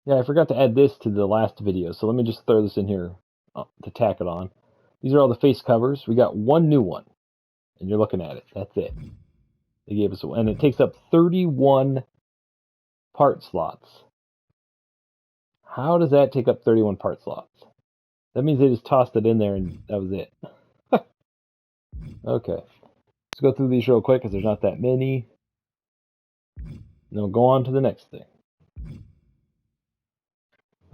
Yeah, I forgot to add this to the last video, so let me just throw this in here to tack it on. These are all the face covers. We got one new one, and you're looking at it. That's it. They gave us one, and it takes up 31 part slots. How does that take up 31 part slots? That means they just tossed it in there and that was it. Okay. Let's go through these real quick because there's not that many. And then we'll go on to the next thing.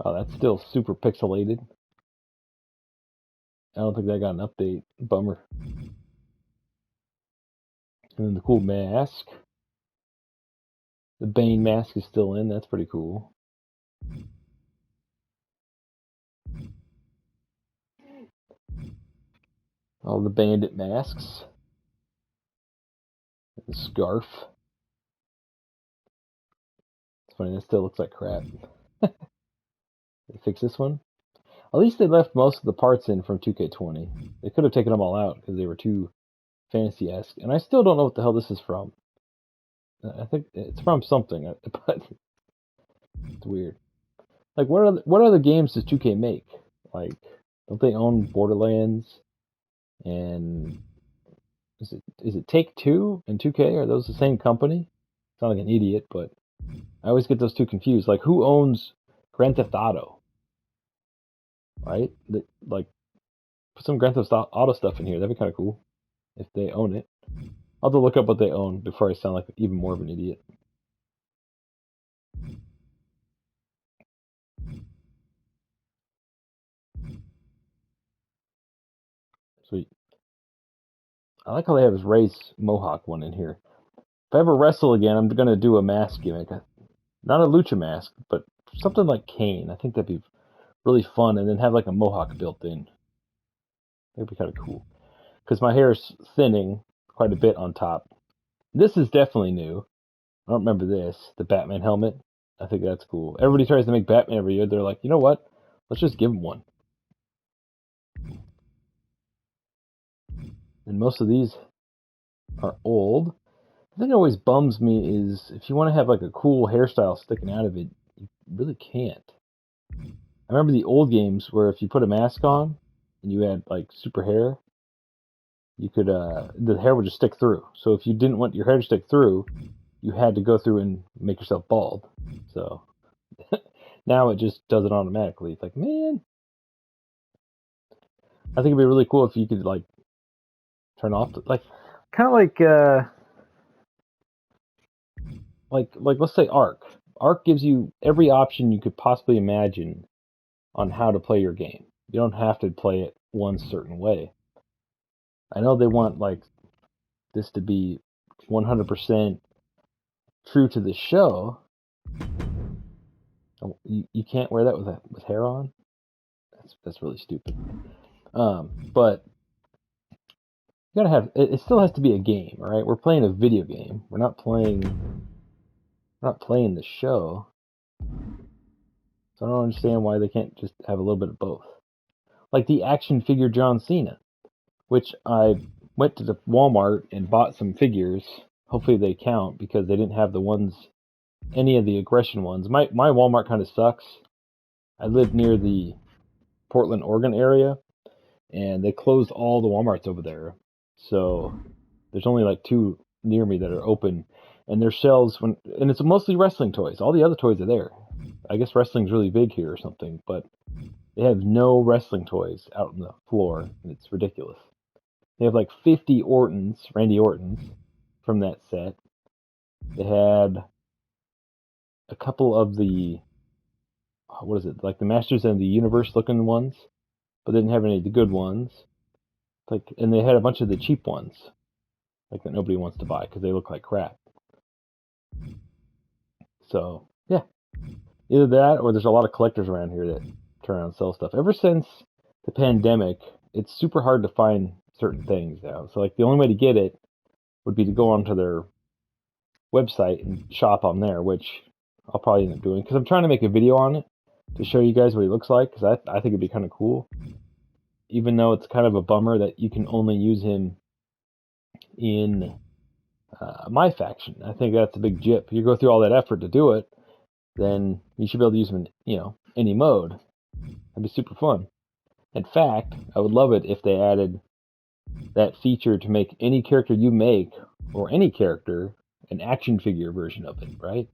Oh, that's still super pixelated. I don't think that got an update. Bummer. And then the cool mask. The Bane mask is still in. That's pretty cool. All the bandit masks. The scarf. It's funny, that still looks like crap. They fix this one? At least they left most of the parts in from 2K20. They could have taken them all out because they were too fantasy-esque. And I still don't know what the hell this is from. I think it's from something, but it's weird. Like, what other games does 2K make? Like, don't they own Borderlands? And is it Take-Two and 2K? Are those the same company? I sound like an idiot, but I always get those two confused. Like, who owns Grand Theft Auto? Right? Like, put some Grand Theft Auto stuff in here. That'd be kind of cool if they own it. I'll have to look up what they own before I sound like even more of an idiot. Sweet. I like how they have his race mohawk one in here. If I ever wrestle again, I'm going to do a mask gimmick. Not a lucha mask, but something like Kane. I think that'd be really fun, and then have like a mohawk built in. That'd be kind of cool. Because my hair is thinning quite a bit on top. This is definitely new. I don't remember this. The Batman helmet. I think that's cool. Everybody tries to make Batman every year. They're like, you know what? Let's just give him one. And most of these are old. The thing that always bums me is if you want to have like a cool hairstyle sticking out of it, you really can't. I remember the old games where if you put a mask on and you had like super hair, you could the hair would just stick through. So if you didn't want your hair to stick through, you had to go through and make yourself bald. So now it just does it automatically. It's like, man, I think it'd be really cool if you could like turn off like kind of like let's say Arc. Arc gives you every option you could possibly imagine on how to play your game. You don't have to play it one certain way. I know they want like this to be 100% true to the show. You can't wear that with hair on. That's really stupid. But you gotta have it. Still has to be a game, all right? We're playing a video game. We're not playing the show. So I don't understand why they can't just have a little bit of both. Like the action figure John Cena, which I went to the Walmart and bought some figures. Hopefully they count because they didn't have any of the aggression ones. My Walmart kind of sucks. I live near the Portland, Oregon area, and they closed all the Walmarts over there. So there's only like 2 near me that are open, and their shelves and it's mostly wrestling toys. All the other toys are there. I guess wrestling's really big here or something, but they have no wrestling toys out on the floor, and it's ridiculous. They have like 50 Randy Ortons from that set. They had a couple of the, what is it, like the Masters of the Universe looking ones, but they didn't have any of the good ones. And they had a bunch of the cheap ones, like that nobody wants to buy because they look like crap. So, yeah. Either that or there's a lot of collectors around here that turn around and sell stuff. Ever since the pandemic, it's super hard to find certain things now. So, like, the only way to get it would be to go onto their website and shop on there, which I'll probably end up doing because I'm trying to make a video on it to show you guys what he looks like because I think it'd be kind of cool. Even though it's kind of a bummer that you can only use him in my faction. I think that's a big jip. You go through all that effort to do it, then you should be able to use them in, any mode. That'd be super fun. In fact, I would love it if they added that feature to make any character you make, or any character, an action figure version of it, right?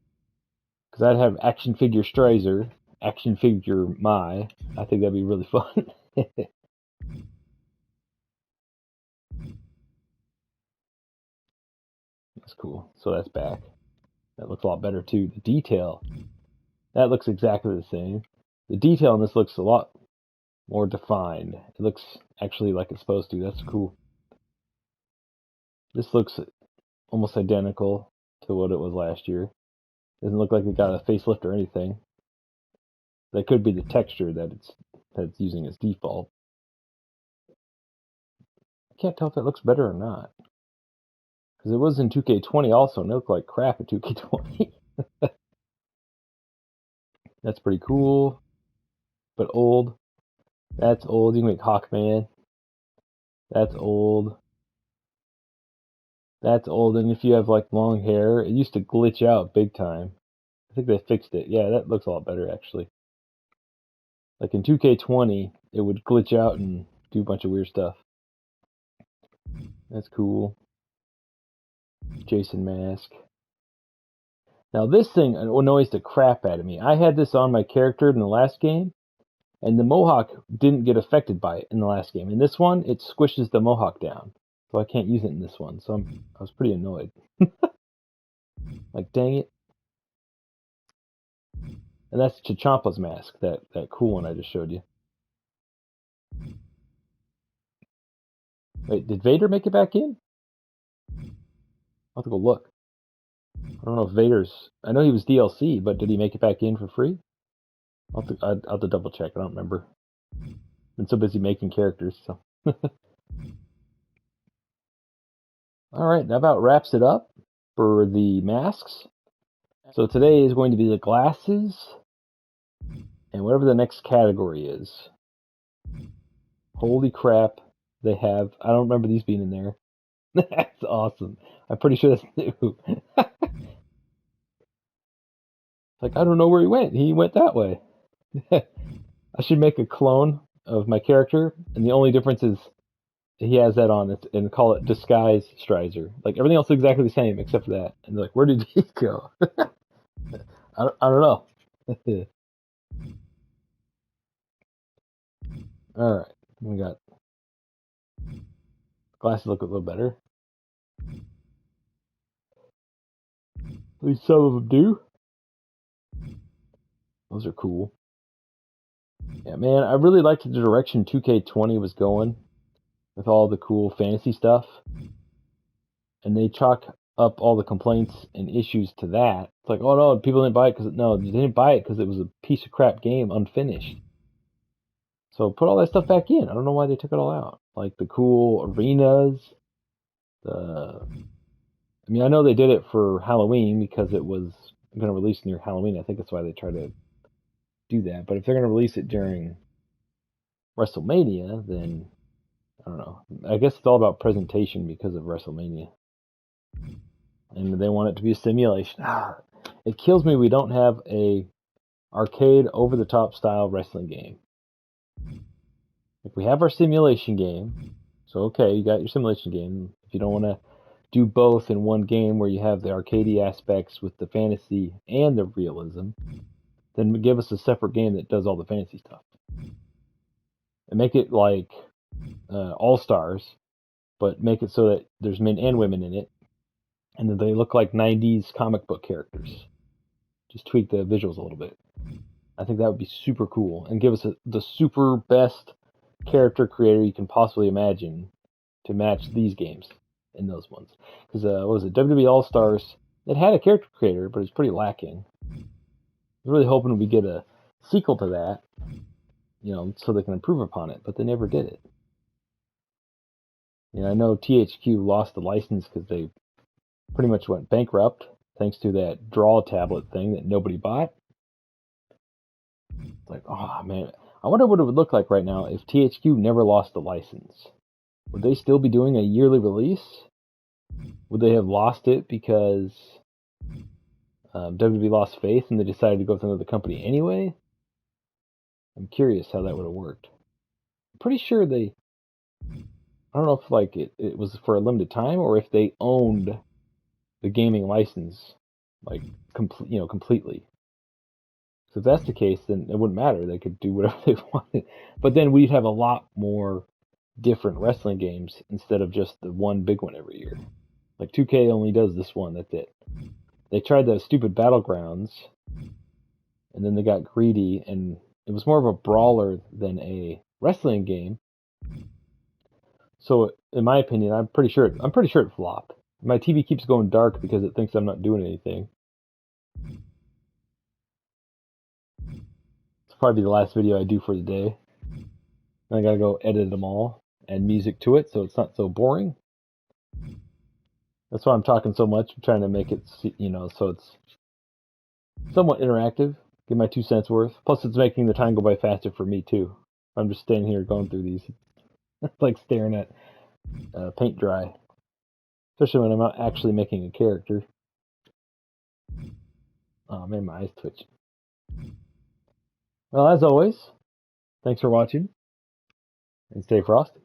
Because I'd have action figure Strizer, action figure Mai. I think that'd be really fun. That's cool. So that's back. That looks a lot better too. The detail, that looks exactly the same. The detail in this looks a lot more defined. It looks actually like it's supposed to. That's cool. This looks almost identical to what it was last year. Doesn't look like it got a facelift or anything. That could be the texture that it's using as default. I can't tell if that looks better or not. Because it was in 2K20 also, and it looked like crap in 2K20. That's pretty cool. But old. That's old. You can make Hawkman. That's old. That's old. And if you have like long hair, it used to glitch out big time. I think they fixed it. Yeah, that looks a lot better actually. Like in 2K20, it would glitch out and do a bunch of weird stuff. That's cool. Jason mask. Now this thing annoys the crap out of me. I had this on my character in the last game, and the mohawk didn't get affected by it in the last game. In this one, it squishes the mohawk down, so I can't use it in this one. So I was pretty annoyed. Like, dang it. And that's Chichampa's mask, that cool one I just showed you. Wait, did Vader make it back in? I'll have to go look. I don't know if Vader's... I know he was DLC, but did he make it back in for free? I'll have to double check. I don't remember. Been so busy making characters, so... Alright, that about wraps it up for the masks. So today is going to be the glasses, and whatever the next category is. Holy crap, they have... I don't remember these being in there. That's awesome. I'm pretty sure that's new. Like, I don't know where he went. He went that way. I should make a clone of my character, and the only difference is he has that on it, and call it Disguise Strizer. Like, everything else is exactly the same except for that. And they're like, where did he go? I don't know. Alright, we got... Glasses look a little better. At least some of them do. Those are cool. Yeah, man, I really liked the direction 2K20 was going with all the cool fantasy stuff. And they chalk up all the complaints and issues to that. It's like, oh no, people didn't buy it because... No, they didn't buy it because it was a piece of crap game, unfinished. So put all that stuff back in. I don't know why they took it all out. Like the cool arenas. I mean, I know they did it for Halloween because it was going to release near Halloween. I think that's why they tried to do that. But if they're going to release it during WrestleMania, then I don't know. I guess it's all about presentation because of WrestleMania. And they want it to be a simulation. It kills me we don't have a arcade over-the-top style wrestling game. If we have our simulation game, so okay, you got your simulation game. If you don't want to do both in one game where you have the arcadey aspects with the fantasy and the realism, then give us a separate game that does all the fantasy stuff. And make it like All-Stars, but make it so that there's men and women in it, and that they look like 90s comic book characters. Just tweak the visuals a little bit. I think that would be super cool, and give us the super best character creator you can possibly imagine to match these games in those ones. Because, what was it, WWE All-Stars, it had a character creator, but it's pretty lacking. I was really hoping we get a sequel to that, so they can improve upon it, but they never did it. I know THQ lost the license because they pretty much went bankrupt thanks to that draw tablet thing that nobody bought. It's like, oh man, I wonder what it would look like right now if THQ never lost the license. Would they still be doing a yearly release? Would they have lost it because WWE lost faith and they decided to go with another company anyway. I'm curious how that would have worked. I'm pretty sure they. I don't know if like it was for a limited time or if they owned the gaming license, like completely. So if that's the case, then it wouldn't matter. They could do whatever they wanted. But then we'd have a lot more different wrestling games instead of just the one big one every year. Like 2K only does this one. That's it. They tried those stupid Battlegrounds, and then they got greedy, and it was more of a brawler than a wrestling game. So, in my opinion, I'm pretty sure it flopped. My TV keeps going dark because it thinks I'm not doing anything. It's probably the last video I do for the day. I gotta go edit them all, add music to it so it's not so boring. That's why I'm talking so much. I'm trying to make it, so it's somewhat interactive. Get my 2 cents worth. Plus, it's making the time go by faster for me too. I'm just standing here going through these. It's like staring at paint dry. Especially when I'm not actually making a character. Oh man, my eyes twitch. Well, as always, thanks for watching, and stay frosty.